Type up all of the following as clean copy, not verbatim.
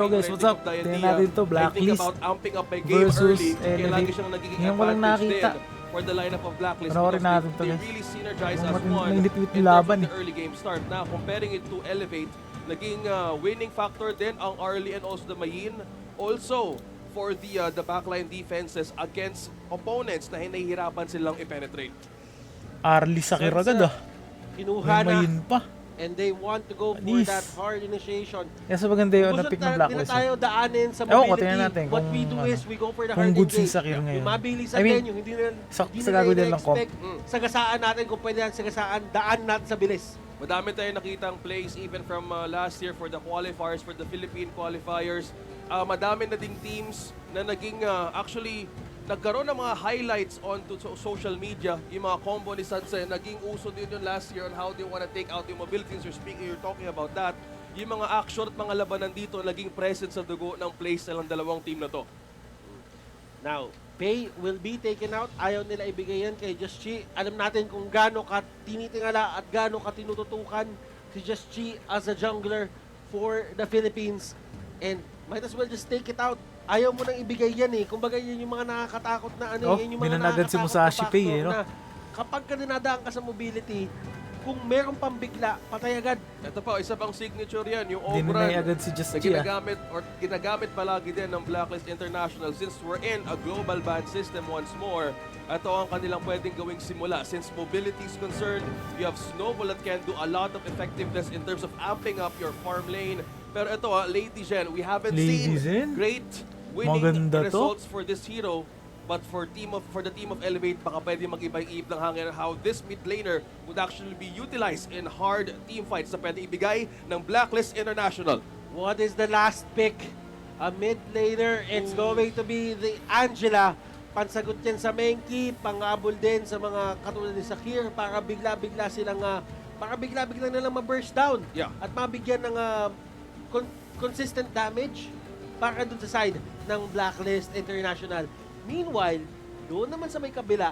So guys, what's up? Tingnan natin ito, Blacklist versus Elevate. Ngayon ko lang nakita. For the lineup of Blacklist, Panoorin natin ito they guys. really synergize as one Mainit-wit in laban terms of the early game start. Now, comparing it to Elevate, naging winning factor din ang Arlie and also the Mayin. Also, for the backline defenses against opponents na hinahihirapan silang i-penetrate. Arlie Sakir agad ah. Kinuha na. Mayin pa. And they want to go for Anis. that hard initiation. Kaya sa maganda yun, na-pick ng Blacklist. Hindi na tayo daanin sa Ewan ko, mobility. tingnan natin What kung we do ano, is we go for the kung hard good si engage. Sakir ngayon. Yung mabilisan I mean, din, yung hindi na sa gagawin lang comp. sagasaan natin kung pwede yan sagasaan, daan natin sa bilis. Madami tayong nakitang plays even from last year for the qualifiers, for the Philippine qualifiers. Madami na ding teams na naging actually nagkaroon ng mga highlights onto social media. Yung mga combo ni Sanse, naging uso din yun last year on how they want to take out yung mobilities. You're talking about that. Yung mga action at mga labanan dito, naging present sa dugo ng plays ng dalawang team na to. Now, Pay will be taken out. Ayaw nila ibigay yan kay Just Chi. Alam natin kung gaano ka tinitingala at gaano ka tinututukan si Just Chi as a jungler for the Philippines. And might as well just take it out. Ayaw mo nang ibigay yan eh. Kumbaga yun yung mga nakakatakot na ano, yan yung mga binanagad si nakakatakot Musashi na Pay factor eh, no? na kapag ka dinadaan ka sa mobility, kung meron pang bigla, patay agad. Ito pa, isa pang signature yan, yung Dinay overrun agad si Just na Chi ah. ginagamit palagi din ng Blacklist International since we're in a global ban system once more. Ito ang kanilang pwedeng gawing simula. Since mobility is concerned, you have Snowball that can do a lot of effectiveness in terms of amping up your farm lane. Pero ito Lady Gen, we haven't seen great winning Maganda results for this hero. But for the team of Elevate, baka pwede mag-iba-iib ng hangin how this mid laner would actually be utilized in hard team fights na pwede ibigay ng Blacklist International. What is the last pick? A mid laner. It's going to be the Angela. Pansagot yan sa Menki, pangabol din sa mga katulad ni Sakir para bigla-bigla silang nilang ma-burst down. Yeah. At mabigyan ng consistent damage para dun sa side ng Blacklist International. Meanwhile, doon naman sa may kabila,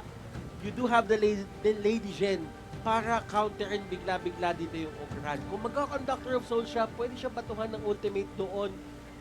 you do have the Lady Gen para counterin bigla-bigla dito yung overrun. Kung magka-conductor of soul siya, pwede siya batuhan ng ultimate doon,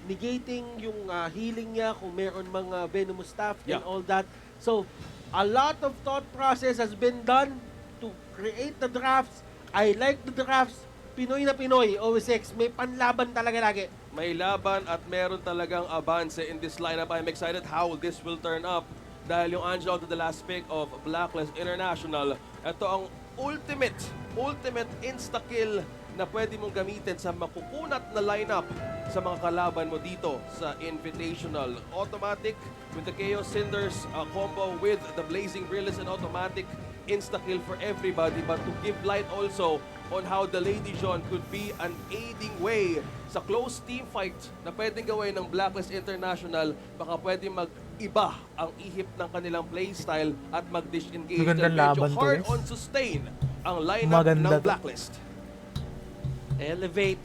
negating yung healing niya kung meron mga venomous staff and all that. So, a lot of thought process has been done to create the drafts. I like the drafts. Pinoy na Pinoy, OS6, may panlaban talaga lagi. May laban at meron talagang abance in this lineup. I'm excited how this will turn up dahil yung Angelo to the last pick of Blacklist International. Ito ang ultimate insta-kill na pwede mong gamitin sa makukunat na lineup sa mga kalaban mo dito sa Invitational. Automatic with the Chaos Cinders combo with the Blazing Brilliance and automatic insta-kill for everybody, but to give light also on how the Lady John could be an aiding way sa close team fight na pwedeng gawin ng Blacklist International. Baka pwedeng mag-iba ang ihip ng kanilang playstyle at mag-disengage. Magandang Medyo laban to, hard guys. on sustain ang lineup ng Blacklist. Elevate.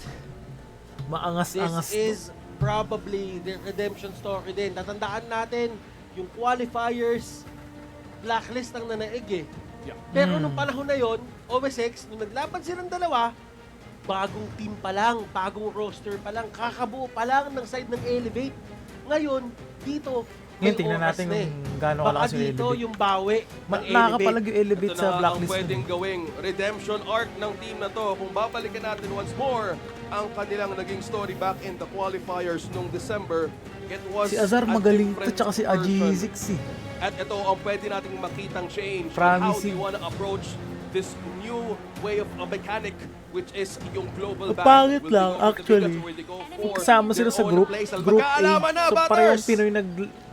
Maangas-angas This is probably the redemption story din. Tatandaan natin, yung qualifiers, Blacklist ang nanaig eh. Yeah. Pero nung panahon na yon, OS6, nung naglaban silang dalawa, bagong team pa lang, bagong roster pa lang, kakabuo pa lang ng side ng Elevate. Ngayon, dito, may Ngayon, tingnan oras natin na eh. kung gaano Baka kalakas yung dito Elevate. yung bawi ng Nakakapalag yung Ito Elevate sa na ang Blacklist. pwedeng gawing redemption arc ng team na to. Kung babalikan natin once more ang kanilang naging story back in the qualifiers nung December, it was Si Azar a magaling to, different tsaka si version. AG6 eh. At ito ang pwede nating makitang change on how Promising. they want to approach this new way of a mechanic, which is yung global ban. Pangit Will they lang, go for the actually. biggest or will they go for Kasama sila their sa own group playstyle? A. Magkaalaman na, So Butters! parehong Pinoy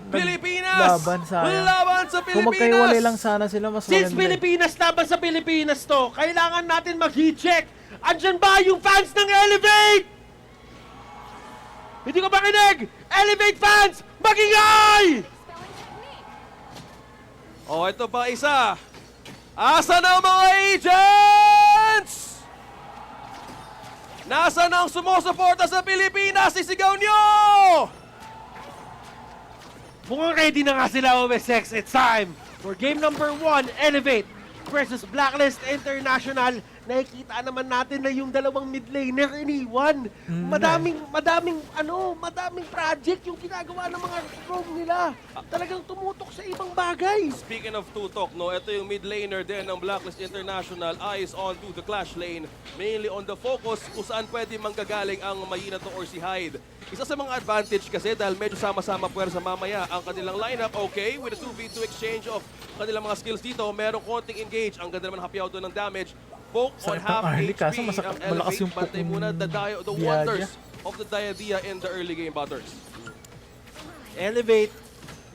Pilipinas! laban sayang. Laban sa Kung Pilipinas! magkaiwalay lang sana sila, mas Since maganda. Pilipinas laban sa Pilipinas to, kailangan natin mag-heat check. Andyan ba yung fans ng Elevate? Hindi ko makinig! Elevate fans, magingay! Oh, ito pa isa. Asa na ang mga agents? Nasaan ang sumusuporta sa Pilipinas? Sisigaw nyo! Mukhang ready na nga sila, OS6. It's time for game number 1, Elevate versus Blacklist International. nakikita naman natin na yung dalawang mid laner iniwan. Madaming project yung ginagawa ng mga Chrome nila. Talagang tumutok sa ibang bagay. Speaking of tutok, no, ito yung mid laner din ng Blacklist International. Eyes on to the clash lane. Mainly on the focus kung saan pwede manggagaling ang Mayinato or si Hyde. Isa sa mga advantage kasi dahil medyo sama-sama puwersa mamaya ang kanilang lineup. Okay, with a 2v2 exchange of kanilang mga skills dito, merong konting engage. Ang ganda naman hapyaw doon ng damage. Poke on half HP ang Elevate. Bantay muna the wonders of the Diadia in the early game butters. Elevate,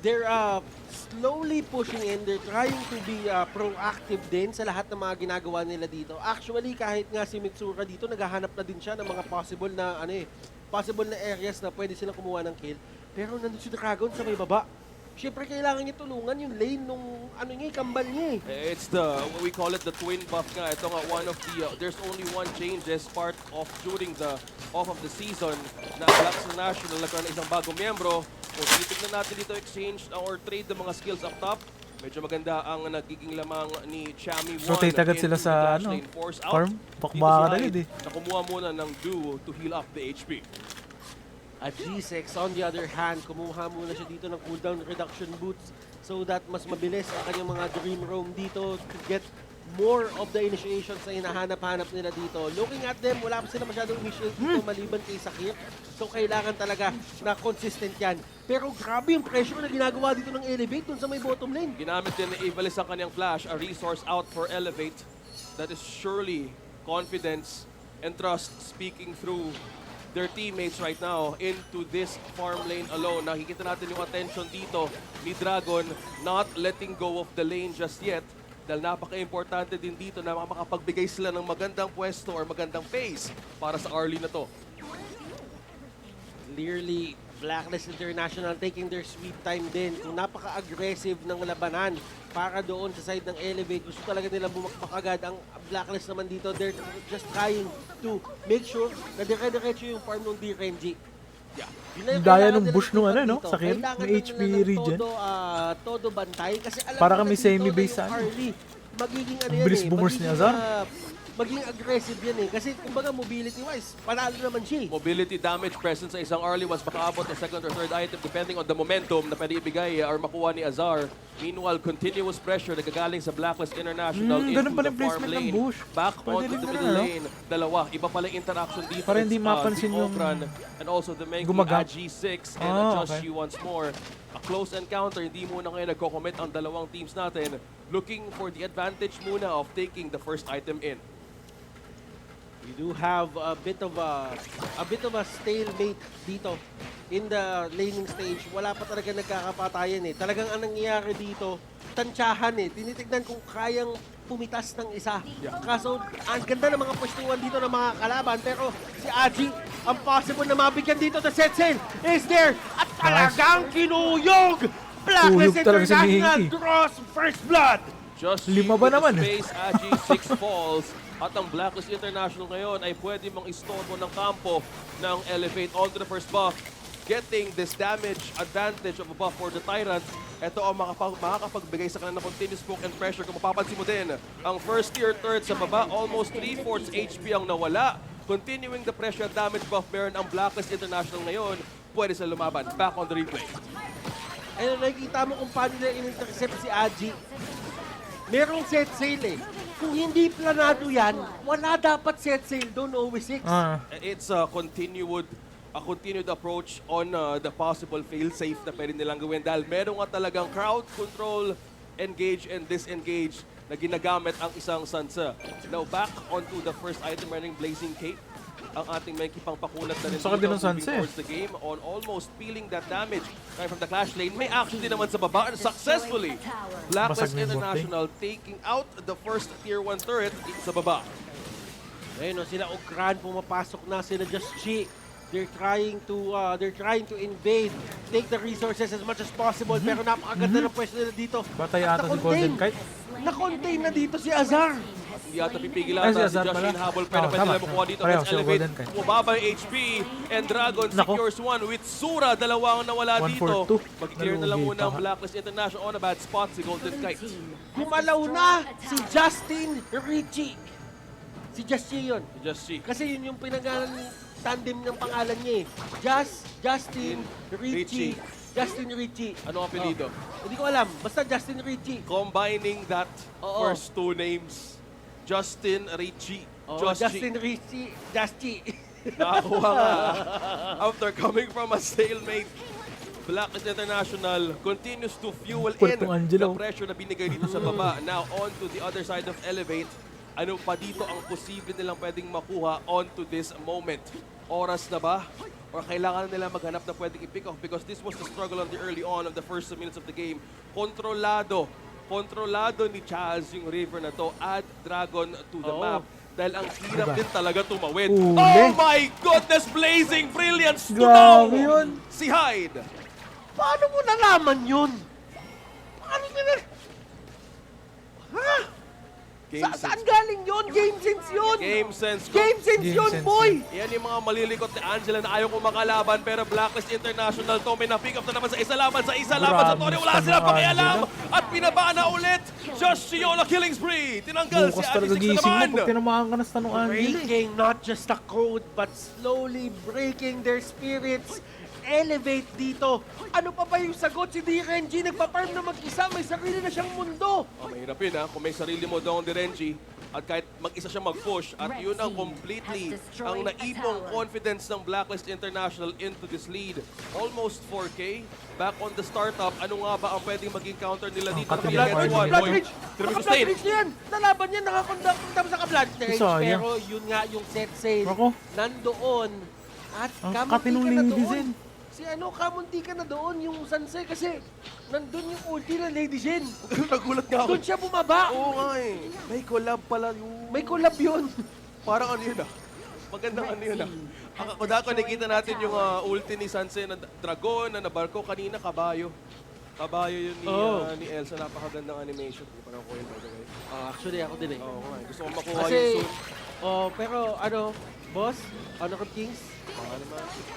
they're slowly pushing in. They're trying to be proactive din sa lahat ng mga ginagawa nila dito. Actually, kahit nga si Mitsura dito, naghahanap na din siya ng mga possible na areas na pwede silang kumuha ng kill. Pero nandun si Dragon sa may baba. Siyempre, kailangan niya tulungan yung lane nung kambal niya eh. It's we call it the twin buff nga. Ito nga, one of the, there's only one change as part of during the off of the season na Blacklist National nagkaroon ng isang bagong miyembro. Kung titignan natin dito exchange or trade ng mga skills up top, medyo maganda ang nagiging lamang ni Chami 1. Rotate agad sila sa farm. Pakbaka agad eh. Nakumuha muna ng duo to heal up the HP. At G6, on the other hand, kumuha muna siya dito ng cooldown reduction boots so that mas mabilis ang kanyang mga dream roam dito to get more of the initiations na hinahanap-hanap nila dito. Looking at them, wala pa sila masyadong initiate dito maliban kay Sakir. So kailangan talaga na consistent yan. Pero grabe yung pressure na ginagawa dito ng Elevate dun sa may bottom lane. Ginamit din ni Ivalice ang kanyang flash, a resource out for Elevate. That is surely confidence and trust speaking through their teammates right now into this farm lane alone. Nakikita natin yung attention dito ni Dragon, not letting go of the lane just yet. Dahil napaka-importante din dito na makapagbigay sila ng magandang pwesto or magandang pace para sa early na to. Clearly, Blacklist International taking their sweet time din. Kung napaka-aggressive ng labanan para doon sa side ng Elevate, gusto talaga nila bumakbak agad. Ang Blacklist naman dito, they're just trying to make sure na dire-diretso yung farm ng DRNG. Yeah. Daya ng bush nung Sakir, may HP region. Todo bantay kasi alam para kami dito semi-base na yung early. Magiging bilis boomers ni Azar. Maging aggressive yan eh. Kasi kumbaga mobility-wise, panalo naman siya. Mobility damage present sa isang early once makaabot ng second or third item depending on the momentum na pwede ibigay or makuha ni Azar. Meanwhile, continuous pressure nagagaling sa Blacklist International into the farm lane. Back onto the middle lane. Dalawa. Iba pala yung interaction dito. Para hindi mapansin yung and also the Menki G6 and adjust you once more. A close encounter. Hindi muna ngayon nagko-commit ang dalawang teams natin. Looking for the advantage muna of taking the first item in. We do have a bit of a stalemate dito in the laning stage. Wala pa talaga nagkakapatayan eh. Talagang ang nangyayari dito, tansyahan eh. Tinitignan kung kayang pumitas ng isa. Kaso, ang ganda ng mga pwestuhan dito ng mga kalaban. Pero si Aji, ang possible na mabigyan dito the set sail is there. At talagang kinuyog! Blacklist International draws first blood! Just lima ba naman? Space, Aji, 6 falls. At ang Blacklist International ngayon ay pwede mang istorbo ng kampo ng Elevate onto the first buff. Getting this damage advantage of a buff for the Tyrant. Ito ang makakapagbigay sa kanila ng continuous poke and pressure. Kung mapapansin mo din, ang first tier third sa baba, almost 3/4 HP ang nawala. Continuing the pressure damage buff meron ang Blacklist International ngayon. Pwede sa lumaban. Back on the replay. Ayun, nakikita mo kung paano nila in-intercept si Aji. Merong set sail eh. Kung hindi planado yan, wala dapat set sail doon, OV6. It's a continued approach on the possible fail-safe na pwede nilang gawin dahil meron nga talagang crowd control, engage and disengage na ginagamit ang isang Sansa. Now back onto the first item running Blazing Cape. Ang ating may kipang pakunat na rin dito moving towards the game on almost peeling that damage right from the clash lane. May action din naman sa baba and successfully Blacklist International taking out the first tier 1 turret sa baba. Ayun, sila Ogran pumapasok na, sila Just Chi. They're trying to invade, take the resources as much as possible, pero napakaganda ng pwesto nila dito. Batay ata si Golden Kite. Na-contain na dito si Azar. Hindi ata pipigil ata si Josh Habol pero pwede nila makuha dito against Elevate. Bumaba yung HP and Dragon secures one with Sura. Dalawang nawala dito. Mag-clear na lang muna ang Blacklist International on a bad spot si Golden Kite. Gumalaw na si Justin Ritchie. Si Just Chi yun. Just see. Kasi yun yung pinagalan tandem ng pangalan niya eh. Justin Richie. Justin Richie. Ano ang apelido? Hindi ko alam. Basta Justin Richie. Combining that Oo. first two names, Justin Richie. Justin Richie. Just Chi. Nakakuha nga. After coming from a stalemate, BLACKLIST International continues to fuel in Puerto Angelo. the pressure na binigay dito sa baba. Now, on to the other side of Elevate. Ano pa dito ang posible nilang pwedeng makuha on to this moment? Oras na ba? Or kailangan nila maghanap na pwedeng i-pick off? Because this was the struggle on the early on of the first minutes of the game. Kontrolado ni Charles yung river na to. Add Dragon to the map. Dahil ang hirap din talaga tumawid. Uli. Oh my goodness! Blazing brilliance! Grabe Tunaw! yun. Si Hyde! Paano mo nalaman yun? Paano mo na... Ha? Game Saan sense. galing yun? Game sense yun! Game sense. Game sense Game yun, sense boy! Yan yung mga malilikot ni Angela na ayaw kong makalaban, pero BLACKLIST International to, may na-pick up na naman sa isa laban sa Tony. Wala Grabe, silang Angela. pakialam at pinaba na ulit. Josh Chiola killing spree. Tinanggal si Bukas Adi talaga Six na gising mo naman. pag tinamaan ka na sa tanong Angela. Breaking not just the code, but slowly breaking their spirits. Elevate dito. Ano pa ba yung sagot? Si DRNG nagpa-farm na mag-isa. May sarili na siyang mundo. Oh, mahirap yun ha, kung may sarili mo doon, Renji, at kahit mag-isa siya mag-push, at yun ang completely ang naipong confidence ng BLACKLIST International into this lead. Almost 4K. Back on the startup, ano nga ba ang pwedeng maging counter nila dito? Naka-blood Bloodridge! Naka-Bloodridge yan! Nalaban yan, nakakondak sa ka-Bloodridge. Sayang. Pero yun nga yung set sail. Ako. Nandoon. At Ang kamunti katinong ka na ladies doon. yan. Si kamunti ka na doon, yung Sansei, kasi nandun yung ulti na Lady Jin. Nagulat nga ako. Doon siya bumaba. Oo nga eh. May collab pala yun. May collab yun. Parang ano yun ah. Magandang ano yun ah. Ako dako nakita natin yung ulti ni Sanse na dragon na nabarko kanina, kabayo. Kabayo yun ni Elsa. Napakagandang animation. Hindi pa lang ko yun by the way. Actually, ako din eh. Oo nga eh. Gusto ko makuha Kasi, yung suit. pero boss, Kings?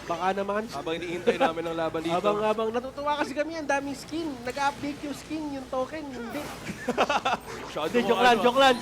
Baka naman. Habang iniintay namin ang laban dito. Habang natutuwa kasi kami, ang daming skin. Nag-update yung skin, yung token, hindi. Joke lang. Joke lang,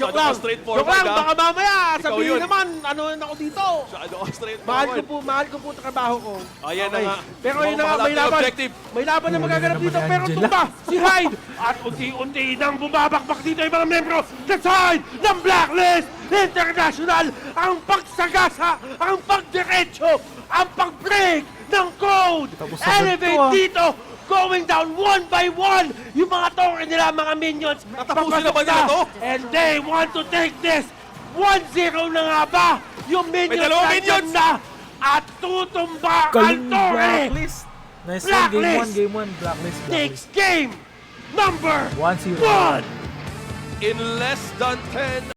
baka mamaya, sabihin naman, ano ako dito. Masyado ka straightforward. Mahal ko po ang trabaho ko. Ayan na nga. Pero yun na nga, Mukhang may laban. objective. May laban na magaganap naman dito, ni pero Angela. tumba si Hyde. At unti-unti nang bumabakbak dito yung mga membro sa side ng BLACKLIST International. Ang pagsagasa, ang pagdiretso, ang pag-break ng code. Tapos agad Elevate to, dito, going down one by one. Yung mga token nila, mga minions. Natapusin na ba papasok nila to? And they want to take this. 1-0 na nga ba? Yung minions dalawang nandyan minions! na. At tutumba ang Galing torre. BLACKLIST. Nice one, game 1, BLACKLIST. Takes game number 1-0. 1. In less than 10